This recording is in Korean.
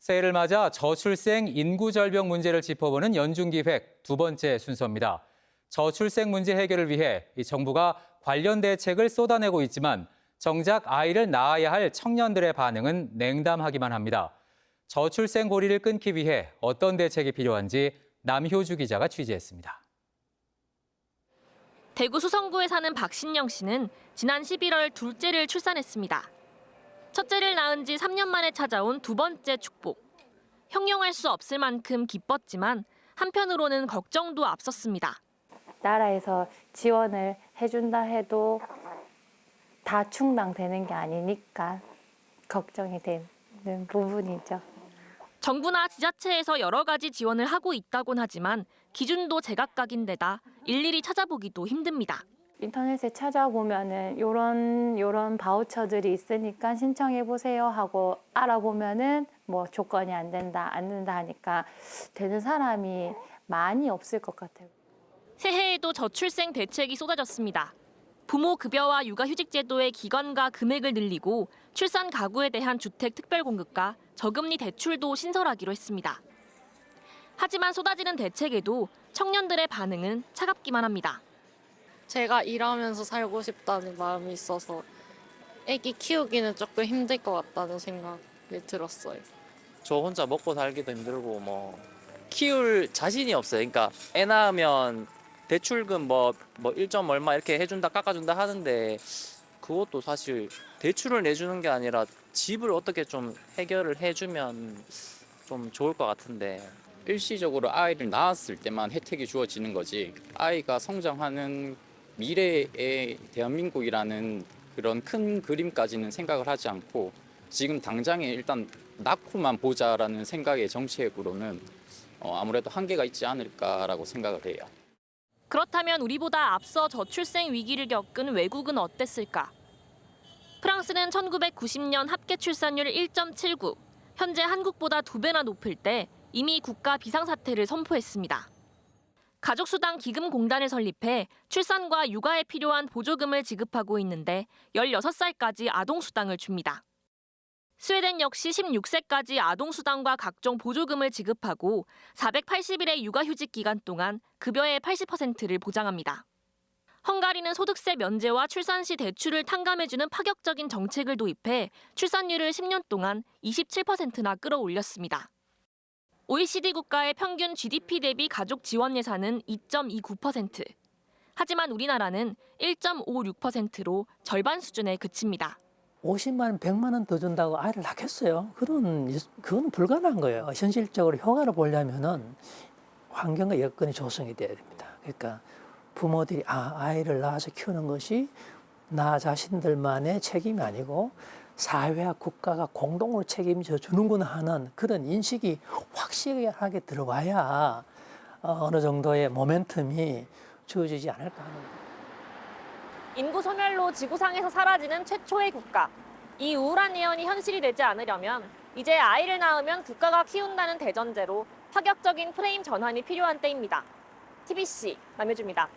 새해를 맞아 저출생 인구 절벽 문제를 짚어보는 연중기획 두 번째 순서입니다. 저출생 문제 해결을 위해 정부가 관련 대책을 쏟아내고 있지만 정작 아이를 낳아야 할 청년들의 반응은 냉담하기만 합니다. 저출생 고리를 끊기 위해 어떤 대책이 필요한지 남효주 기자가 취재했습니다. 대구 수성구에 사는 박신영 씨는 지난 11월 둘째를 출산했습니다. 첫째를 낳은 지 3년 만에 찾아온 두 번째 축복. 형용할 수 없을 만큼 기뻤지만 한편으로는 걱정도 앞섰습니다. 나라에서 지원을 해준다 해도 다 충당되는 게 아니니까 걱정이 되는 부분이죠. 정부나 지자체에서 여러 가지 지원을 하고 있다곤 하지만 기준도 제각각인데다 일일이 찾아보기도 힘듭니다. 인터넷에 찾아보면은 요런 바우처들이 있으니까 신청해 보세요 하고 알아보면은 뭐 조건이 안 된다 하니까 되는 사람이 많이 없을 것 같아요. 새해에도 저출생 대책이 쏟아졌습니다. 부모 급여와 육아휴직 제도의 기간과 금액을 늘리고 출산 가구에 대한 주택 특별 공급과 저금리 대출도 신설하기로 했습니다. 하지만 쏟아지는 대책에도 청년들의 반응은 차갑기만 합니다. 제가 일하면서 살고 싶다는 마음이 있어서 애기 키우기는 조금 힘들 것 같다는 생각이 들었어요. 저 혼자 먹고 살기도 힘들고 뭐 키울 자신이 없어요. 그러니까 애 낳으면 대출금 뭐 1점 얼마 이렇게 해준다 깎아준다 하는데 그것도 사실 대출을 내주는 게 아니라 집을 어떻게 좀 해결을 해주면 좀 좋을 것 같은데. 일시적으로 아이를 낳았을 때만 혜택이 주어지는 거지, 아이가 성장하는 미래의 대한민국이라는 그런 큰 그림까지는 생각을 하지 않고 지금 당장에 일단 낳고만 보자라는 생각의 정책으로는 아무래도 한계가 있지 않을까라고 생각을 해요. 그렇다면 우리보다 앞서 저출생 위기를 겪은 외국은 어땠을까? 프랑스는 1990년 합계 출산율 1.79, 현재 한국보다 2배나 높을 때 이미 국가 비상사태를 선포했습니다. 가족수당 기금공단을 설립해 출산과 육아에 필요한 보조금을 지급하고 있는데 16살까지 아동수당을 줍니다. 스웨덴 역시 16세까지 아동수당과 각종 보조금을 지급하고 480일의 육아휴직 기간 동안 급여의 80%를 보장합니다. 헝가리는 소득세 면제와 출산 시 대출을 탕감해주는 파격적인 정책을 도입해 출산율을 10년 동안 27%나 끌어올렸습니다. OECD 국가의 평균 GDP 대비 가족 지원 예산은 2.29%. 하지만 우리나라는 1.56%로 절반 수준에 그칩니다. 50만 원, 100만 원 더 준다고 아이를 낳겠어요? 그건 불가능한 거예요. 현실적으로 효과를 보려면은 환경과 여건이 조성이 돼야 됩니다. 그러니까 부모들이 아이를 낳아서 키우는 것이 나 자신들만의 책임이 아니고 사회와 국가가 공동으로 책임져 주는구나 하는 그런 인식이 확실하게 들어와야 어느 정도의 모멘텀이 주어지지 않을까 하는 거예요. 인구 소멸로 지구상에서 사라지는 최초의 국가. 이 우울한 예언이 현실이 되지 않으려면 이제 아이를 낳으면 국가가 키운다는 대전제로 파격적인 프레임 전환이 필요한 때입니다. TBC 남효주입니다.